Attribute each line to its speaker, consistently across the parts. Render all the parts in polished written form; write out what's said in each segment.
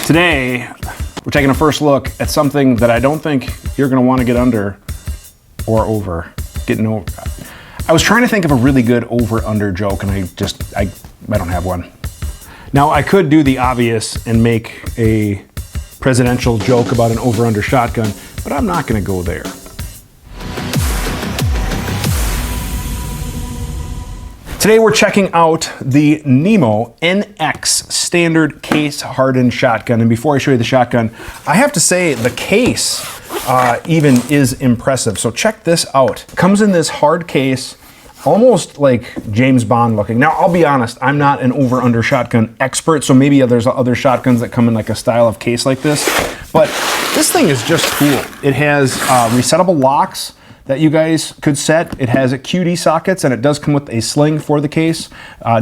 Speaker 1: Today, we're taking a first look at something that I don't think you're gonna wanna get under or over. Getting over. I was trying to think of a really good over-under joke and I don't have one. Now, I could do the obvious and make a presidential joke about an over-under shotgun, but I'm not gonna go there. Today we're checking out the Nemo NX standard case hardened shotgun. And before I show you the shotgun, I have to say the case even is impressive. So check this out. It comes in this hard case, almost like James Bond looking. Now, I'll be honest, I'm not an over-under shotgun expert, so maybe there's other shotguns that come in like a style of case like this, but this thing is just cool. It has resettable locks that you guys could set. It has QD sockets, and it does come with a sling for the case.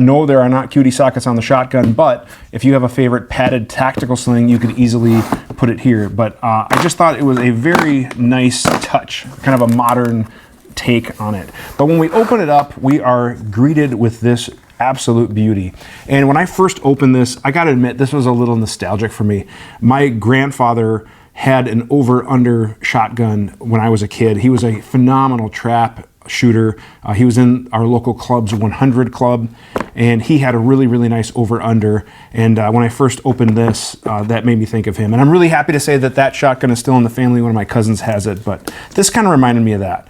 Speaker 1: No, there are not QD sockets on the shotgun, but if you have a favorite padded tactical sling, you could easily put it here. But I just thought it was a very nice touch, kind of a modern take on it. But when we open it up, we are greeted with this absolute beauty. And when I first opened this, I gotta admit, this was a little nostalgic for me. My grandfather had an over-under shotgun when I was a kid. He was a phenomenal trap shooter. He was in our local club's 100 club, and he had a really, really nice over-under. And when I first opened this, that made me think of him. And I'm really happy to say that that shotgun is still in the family. One of my cousins has it, but this kind of reminded me of that.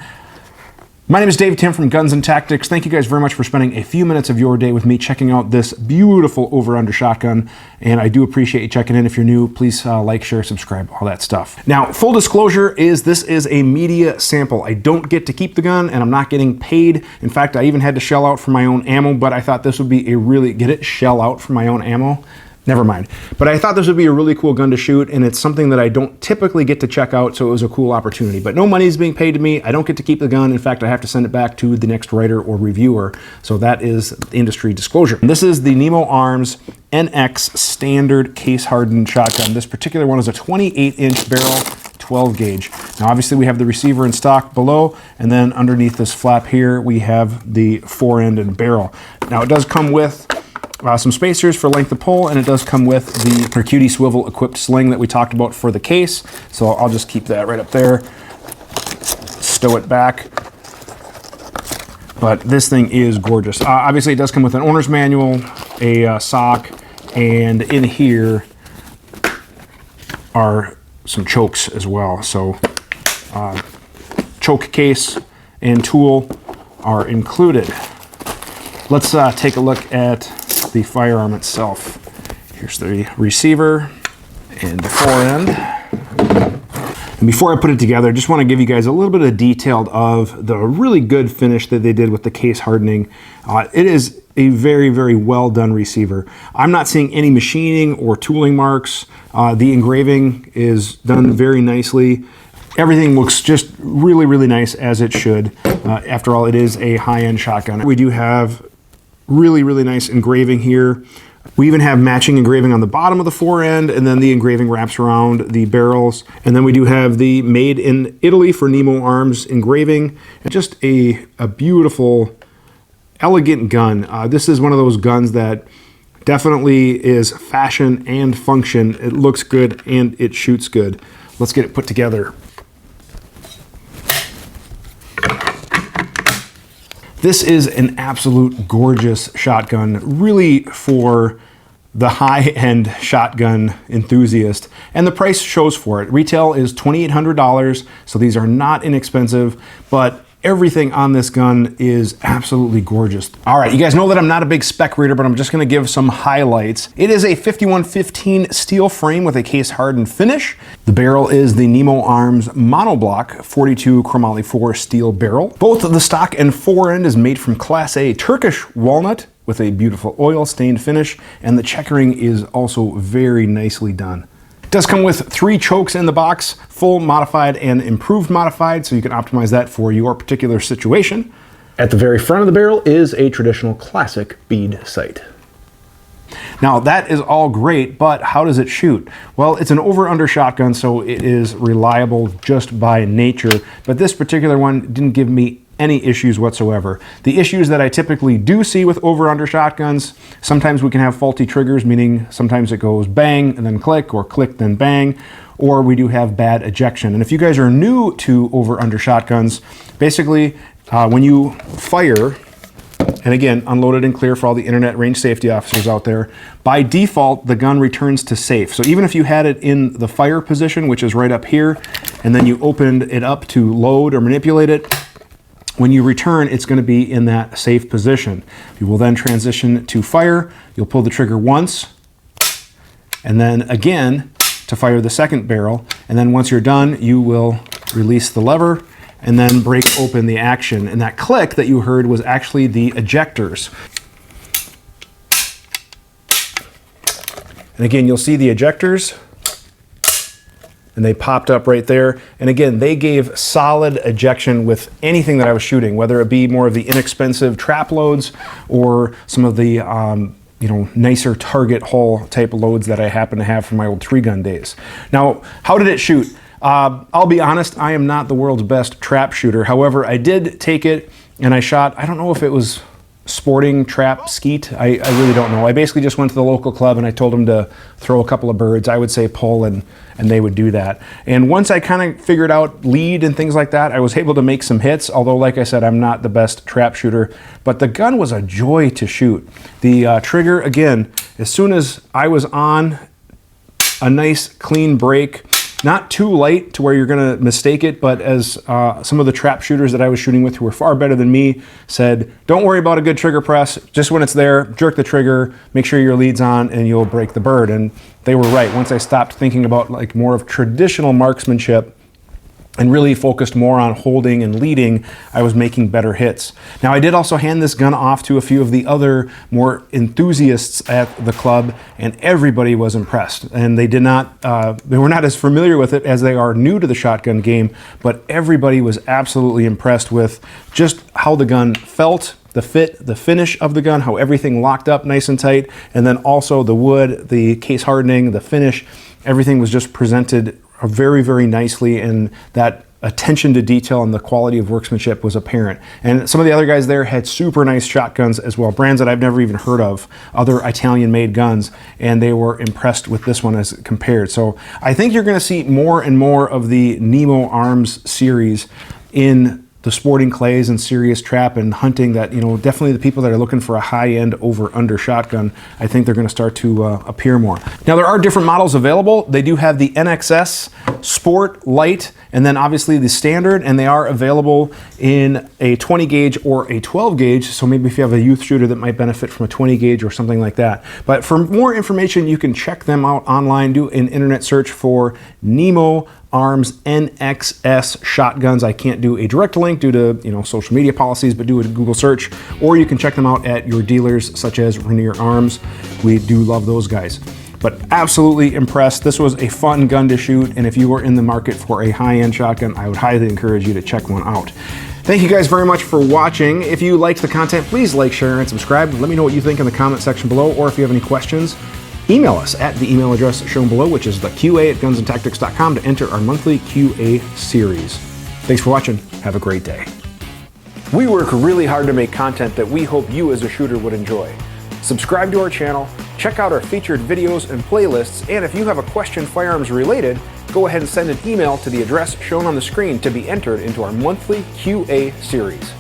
Speaker 1: My name is Dave Tim from Guns and Tactics. Thank you guys very much for spending a few minutes of your day with me checking out this beautiful over-under shotgun. And I do appreciate you checking in. If you're new, please like, share, subscribe, all that stuff. Now, full disclosure is this is a media sample. I don't get to keep the gun and I'm not getting paid. In fact, I even had to shell out for my own ammo, but I thought this would be a really, get it? Shell out for my own ammo? Never mind. But I thought this would be a really cool gun to shoot, and it's something that I don't typically get to check out, so it was a cool opportunity. But no money is being paid to me. I don't get to keep the gun. In fact, I have to send it back to the next writer or reviewer. So that is industry disclosure. And this is the Nemo Arms NX standard case hardened shotgun. This particular one is a 28-inch barrel, 12 gauge. Now, obviously we have the receiver in stock below, and then underneath this flap here, we have the forend and barrel. Now, it does come with some spacers for length of pull, and it does come with the QD swivel equipped sling that we talked about for the case. So I'll just keep that right up there, stow it back. But this thing is gorgeous. Obviously it does come with an owner's manual, a sock, and in here are some chokes as well. So choke case and tool are included. Let's take a look at the firearm itself. Here's the receiver and the forend. And before I put it together, I just want to give you guys a little bit of detail of the really good finish that they did with the case hardening. It is a very, very well done receiver. I'm not seeing any machining or tooling marks. The engraving is done very nicely. Everything looks just really, really nice, as it should. After all, it is a high-end shotgun. We do have really, really nice engraving here. We even have matching engraving on the bottom of the forend, and then the engraving wraps around the barrels. And then we do have the Made in Italy for Nemo Arms engraving. Just a beautiful, elegant gun. This is one of those guns that definitely is fashion and function. It looks good and it shoots good. Let's get it put together. This is an absolute gorgeous shotgun, really for the high-end shotgun enthusiast, and the price shows for it. Retail is $2,800, so these are not inexpensive, but everything on this gun is absolutely gorgeous. All right, you guys know that I'm not a big spec reader, but I'm just gonna give some highlights. It is a 5115 steel frame with a case hardened finish. The barrel is the Nemo Arms monoblock 42 chromoly 4 steel barrel. Both the stock and forend is made from Class A Turkish walnut with a beautiful oil stained finish, and the checkering is also very nicely done. Does come with 3 chokes in the box, full modified and improved modified, so you can optimize that for your particular situation. At the very front of the barrel is a traditional classic bead sight. Now that is all great, but how does it shoot? Well, it's an over-under shotgun, so it is reliable just by nature, but this particular one didn't give me any issues whatsoever. The issues that I typically do see with over-under shotguns, sometimes we can have faulty triggers, meaning sometimes it goes bang and then click, or click then bang, or we do have bad ejection. And if you guys are new to over-under shotguns, basically when you fire, and again, unloaded and clear for all the internet range safety officers out there, by default, the gun returns to safe. So even if you had it in the fire position, which is right up here, and then you opened it up to load or manipulate it, when you return, it's going to be in that safe position. You will then transition to fire. You'll pull the trigger once, and then again to fire the second barrel. And then once you're done, you will release the lever and then break open the action. And that click that you heard was actually the ejectors. And again, you'll see the ejectors, and they popped up right there. And again, they gave solid ejection with anything that I was shooting, whether it be more of the inexpensive trap loads or some of the nicer target hull type loads that I happen to have from my old 3-gun days. Now, how did it shoot? I'll be honest, I am not the world's best trap shooter. However, I did take it and I shot, I don't know if it was sporting trap skeet. I really don't know. I basically just went to the local club and I told them to throw a couple of birds. I would say pull, and they would do that. And once I kind of figured out lead and things like that, I was able to make some hits, although like I said, I'm not the best trap shooter, but the gun was a joy to shoot. The trigger, again, as soon as I was on, a nice clean break, not too light to where you're going to mistake it, but as some of the trap shooters that I was shooting with who were far better than me said, don't worry about a good trigger press. Just when it's there, jerk the trigger, make sure your lead's on, and you'll break the bird. And they were right. Once I stopped thinking about like more of traditional marksmanship and really focused more on holding and leading, I was making better hits. Now, I did also hand this gun off to a few of the other more enthusiasts at the club, and everybody was impressed. And they were not as familiar with it as they are new to the shotgun game, but everybody was absolutely impressed with just how the gun felt, the fit, the finish of the gun, how everything locked up nice and tight, and then also the wood, the case hardening, the finish, everything was just presented very, very nicely, and that attention to detail and the quality of workmanship was apparent. And some of the other guys there had super nice shotguns as well, brands that I've never even heard of, other Italian-made guns, and they were impressed with this one as compared. So I think you're going to see more and more of the Nemo Arms series in the sporting clays and serious trap and hunting, that, definitely the people that are looking for a high-end over-under shotgun, I think they're going to start to appear more. Now, there are different models available. They do have the NXS, Sport, Light, and then obviously the Standard, and they are available in a 20 gauge or a 12 gauge, so maybe if you have a youth shooter that might benefit from a 20 gauge or something like that. But for more information, you can check them out online, do an internet search for Nemo Arms NXS shotguns. I can't do a direct link due to social media policies, but do a Google search, or you can check them out at your dealers such as Rainier Arms. We do love those guys. But absolutely impressed. This was a fun gun to shoot, and if you are in the market for a high-end shotgun, I would highly encourage you to check one out. Thank you guys very much for watching. If you liked the content, please like, share, and subscribe. Let me know what you think in the comment section below, or if you have any questions, email us at the email address shown below, which is the QA@gunsandtactics.com, to enter our monthly QA series. Thanks for watching. Have a great day. We work really hard to make content that we hope you as a shooter would enjoy. Subscribe to our channel, check out our featured videos and playlists, and if you have a question firearms related, go ahead and send an email to the address shown on the screen to be entered into our monthly QA series.